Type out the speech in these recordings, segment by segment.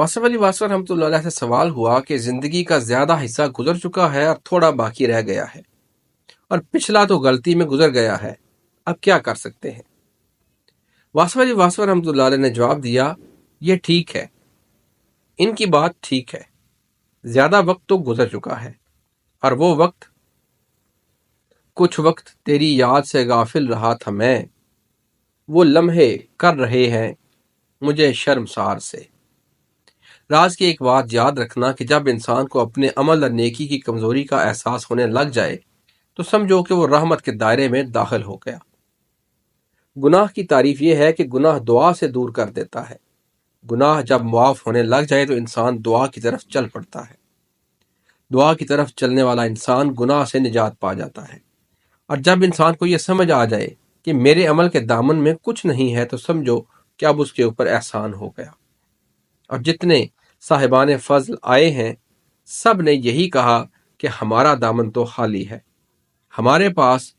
واصف علی واسفر رحمۃ اللہ علیہ سے سوال ہوا کہ زندگی کا زیادہ حصہ گزر چکا ہے اور تھوڑا باقی رہ گیا ہے، اور پچھلا تو غلطی میں گزر گیا ہے، اب کیا کر سکتے ہیں؟ واصف علی واسفر رحمۃ اللہ علیہ نے جواب دیا، یہ ٹھیک ہے، ان کی بات ٹھیک ہے، زیادہ وقت تو گزر چکا ہے، اور وہ وقت کچھ وقت تیری یاد سے غافل رہا تھا میں، وہ لمحے کر رہے ہیں مجھے شرمسار سے۔ راز کی ایک بات یاد رکھنا کہ جب انسان کو اپنے عمل اور نیکی کی کمزوری کا احساس ہونے لگ جائے تو سمجھو کہ وہ رحمت کے دائرے میں داخل ہو گیا۔ گناہ کی تعریف یہ ہے کہ گناہ دعا سے دور کر دیتا ہے۔ گناہ جب معاف ہونے لگ جائے تو انسان دعا کی طرف چل پڑتا ہے۔ دعا کی طرف چلنے والا انسان گناہ سے نجات پا جاتا ہے، اور جب انسان کو یہ سمجھ آ جائے کہ میرے عمل کے دامن میں کچھ نہیں ہے تو سمجھو کہ اب اس کے اوپر احسان ہو گیا۔ اور جتنے صاحبان فضل آئے ہیں سب نے یہی کہا کہ ہمارا دامن تو خالی ہے، ہمارے پاس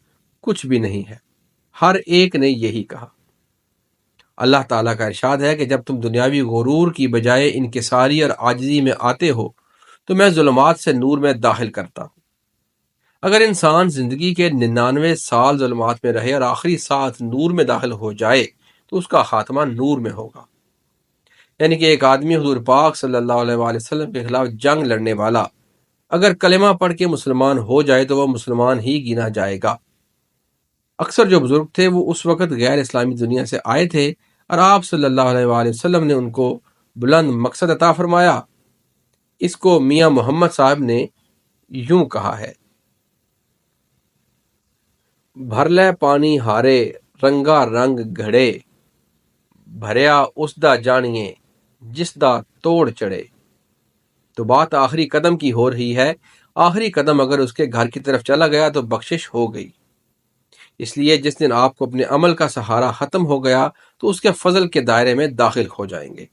کچھ بھی نہیں ہے، ہر ایک نے یہی کہا۔ اللہ تعالیٰ کا ارشاد ہے کہ جب تم دنیاوی غرور کی بجائے انکساری اور عاجزی میں آتے ہو تو میں ظلمات سے نور میں داخل کرتا ہوں۔ اگر انسان زندگی کے 99 سال ظلمات میں رہے اور آخری ساتھ نور میں داخل ہو جائے تو اس کا خاتمہ نور میں ہوگا۔ یعنی کہ ایک آدمی حضور پاک صلی اللہ علیہ وآلہ وسلم کے خلاف جنگ لڑنے والا اگر کلمہ پڑھ کے مسلمان ہو جائے تو وہ مسلمان ہی گنا جائے گا۔ اکثر جو بزرگ تھے وہ اس وقت غیر اسلامی دنیا سے آئے تھے اور آپ صلی اللہ علیہ وآلہ وسلم نے ان کو بلند مقصد عطا فرمایا۔ اس کو میاں محمد صاحب نے یوں کہا ہے، بھر لے پانی ہارے رنگا رنگ گھڑے، بھریا اس دا جانیے جس دا توڑ چڑھے۔ تو بات آخری قدم کی ہو رہی ہے۔ آخری قدم اگر اس کے گھر کی طرف چلا گیا تو بخشش ہو گئی۔ اس لیے جس دن آپ کو اپنے عمل کا سہارا ختم ہو گیا تو اس کے فضل کے دائرے میں داخل ہو جائیں گے۔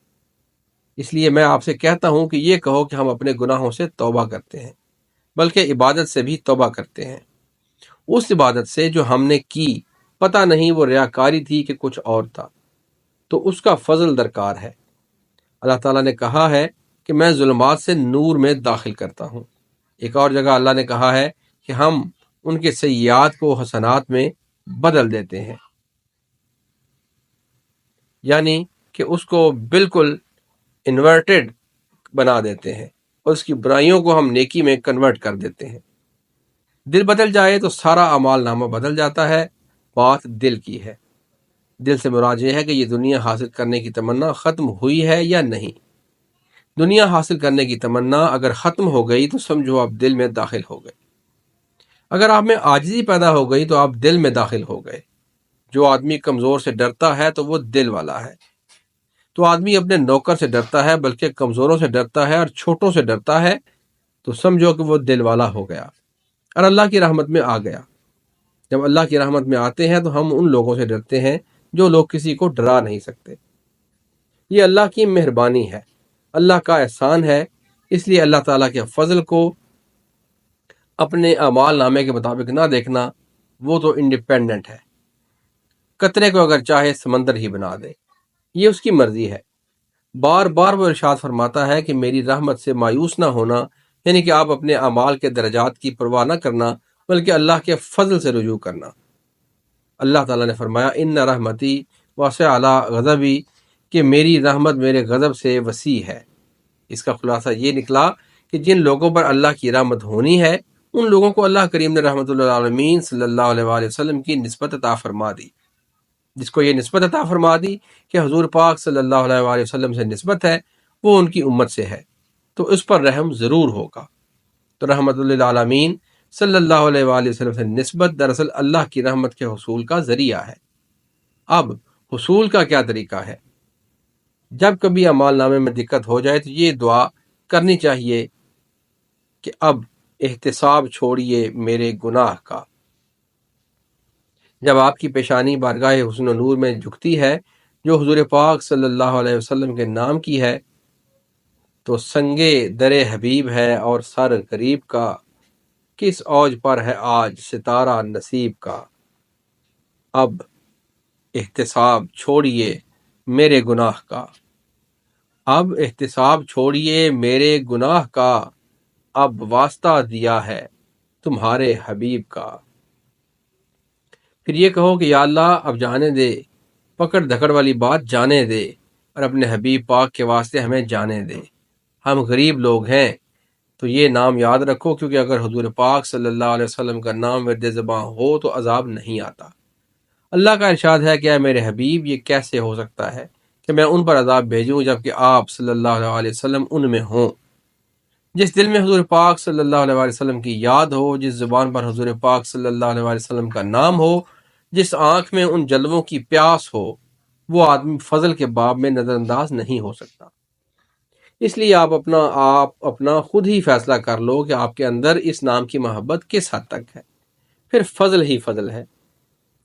اس لیے میں آپ سے کہتا ہوں کہ یہ کہو کہ ہم اپنے گناہوں سے توبہ کرتے ہیں، بلکہ عبادت سے بھی توبہ کرتے ہیں، اس عبادت سے جو ہم نے کی، پتہ نہیں وہ ریاکاری تھی کہ کچھ اور تھا، تو اس کا فضل درکار ہے۔ اللہ تعالیٰ نے کہا ہے کہ میں ظلمات سے نور میں داخل کرتا ہوں۔ ایک اور جگہ اللہ نے کہا ہے کہ ہم ان کے سیئات کو حسنات میں بدل دیتے ہیں، یعنی کہ اس کو بالکل انورٹڈ بنا دیتے ہیں اور اس کی برائیوں کو ہم نیکی میں کنورٹ کر دیتے ہیں۔ دل بدل جائے تو سارا اعمال نامہ بدل جاتا ہے۔ بات دل کی ہے۔ دل سے مراد یہ ہے کہ یہ دنیا حاصل کرنے کی تمنا ختم ہوئی ہے یا نہیں۔ دنیا حاصل کرنے کی تمنا اگر ختم ہو گئی تو سمجھو آپ دل میں داخل ہو گئے۔ اگر آپ میں عاجزی پیدا ہو گئی تو آپ دل میں داخل ہو گئے۔ جو آدمی کمزور سے ڈرتا ہے تو وہ دل والا ہے۔ تو آدمی اپنے نوکر سے ڈرتا ہے بلکہ کمزوروں سے ڈرتا ہے اور چھوٹوں سے ڈرتا ہے تو سمجھو کہ وہ دل والا ہو گیا اور اللہ کی رحمت میں آ گیا۔ جب اللہ کی رحمت میں آتے ہیں تو ہم ان لوگوں سے ڈرتے ہیں جو لوگ کسی کو ڈرا نہیں سکتے۔ یہ اللہ کی مہربانی ہے، اللہ کا احسان ہے۔ اس لیے اللہ تعالیٰ کے فضل کو اپنے اعمال نامے کے مطابق نہ دیکھنا، وہ تو انڈیپینڈنٹ ہے۔ قطرے کو اگر چاہے سمندر ہی بنا دے، یہ اس کی مرضی ہے۔ بار بار وہ ارشاد فرماتا ہے کہ میری رحمت سے مایوس نہ ہونا، یعنی کہ آپ اپنے اعمال کے درجات کی پرواہ نہ کرنا بلکہ اللہ کے فضل سے رجوع کرنا۔ اللہ تعالیٰ نے فرمایا ان رحمتی واسع علی غضبی، کہ میری رحمت میرے غضب سے وسیع ہے۔ اس کا خلاصہ یہ نکلا کہ جن لوگوں پر اللہ کی رحمت ہونی ہے ان لوگوں کو اللہ کریم نے رحمت اللہ العالمین صلی اللہ علیہ وآلہ وسلم کی نسبت عطا فرما دی۔ جس کو یہ نسبت عطا فرما دی کہ حضور پاک صلی اللہ علیہ وآلہ وسلم سے نسبت ہے، وہ ان کی امت سے ہے، تو اس پر رحم ضرور ہوگا۔ تو رحمت للعالمین صلی اللہ علیہ وآلہ وسلم سے نسبت دراصل اللہ کی رحمت کے حصول کا ذریعہ ہے۔ اب حصول کا کیا طریقہ ہے؟ جب کبھی اعمال نامے میں دقت ہو جائے تو یہ دعا کرنی چاہیے کہ اب احتساب چھوڑیے میرے گناہ کا۔ جب آپ کی پیشانی بارگاہ حسن و نور میں جھکتی ہے جو حضور پاک صلی اللہ علیہ وسلم کے نام کی ہے تو سنگے در حبیب ہے اور سر قریب کا، کس اوج پر ہے آج ستارہ نصیب کا۔ اب احتساب چھوڑیے میرے گناہ کا۔ اب احتساب چھوڑیے میرے گناہ کا، اب واسطہ دیا ہے تمہارے حبیب کا۔ پھر یہ کہو کہ یا اللہ اب جانے دے، پکڑ دھکڑ والی بات جانے دے، اور اپنے حبیب پاک کے واسطے ہمیں جانے دے۔ ہم غریب لوگ ہیں تو یہ نام یاد رکھو، کیونکہ اگر حضور پاک صلی اللہ علیہ وسلم کا نام ورد زباں ہو تو عذاب نہیں آتا۔ اللہ کا ارشاد ہے کہ اے میرے حبیب، یہ کیسے ہو سکتا ہے کہ میں ان پر عذاب بھیجوں جبکہ آپ صلی اللہ علیہ وسلم ان میں ہوں۔ جس دل میں حضور پاک صلی اللہ علیہ وسلم کی یاد ہو، جس زبان پر حضور پاک صلی اللہ علیہ وسلم کا نام ہو، جس آنکھ میں ان جلووں کی پیاس ہو، وہ آدمی فضل کے باب میں نظر انداز نہیں ہو سکتا۔ اس لیے آپ اپنا خود ہی فیصلہ کر لو کہ آپ کے اندر اس نام کی محبت کس حد تک ہے۔ پھر فضل ہی فضل ہے۔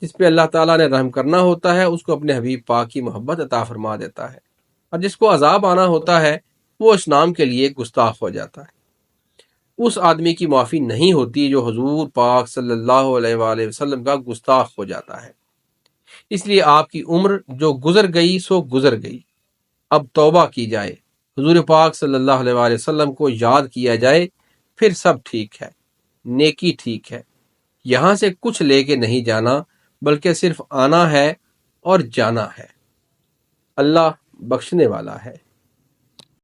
جس پہ اللہ تعالیٰ نے رحم کرنا ہوتا ہے اس کو اپنے حبیب پاک کی محبت عطا فرما دیتا ہے، اور جس کو عذاب آنا ہوتا ہے وہ اس نام کے لیے گستاخ ہو جاتا ہے۔ اس آدمی کی معافی نہیں ہوتی جو حضور پاک صلی اللہ علیہ وآلہ وسلم کا گستاخ ہو جاتا ہے۔ اس لیے آپ کی عمر جو گزر گئی سو گزر گئی، اب توبہ کی جائے، حضور پاک صلی اللہ علیہ وآلہ وسلم کو یاد کیا جائے، پھر سب ٹھیک ہے، نیکی ٹھیک ہے۔ یہاں سے کچھ لے کے نہیں جانا، بلکہ صرف آنا ہے اور جانا ہے۔ اللہ بخشنے والا ہے۔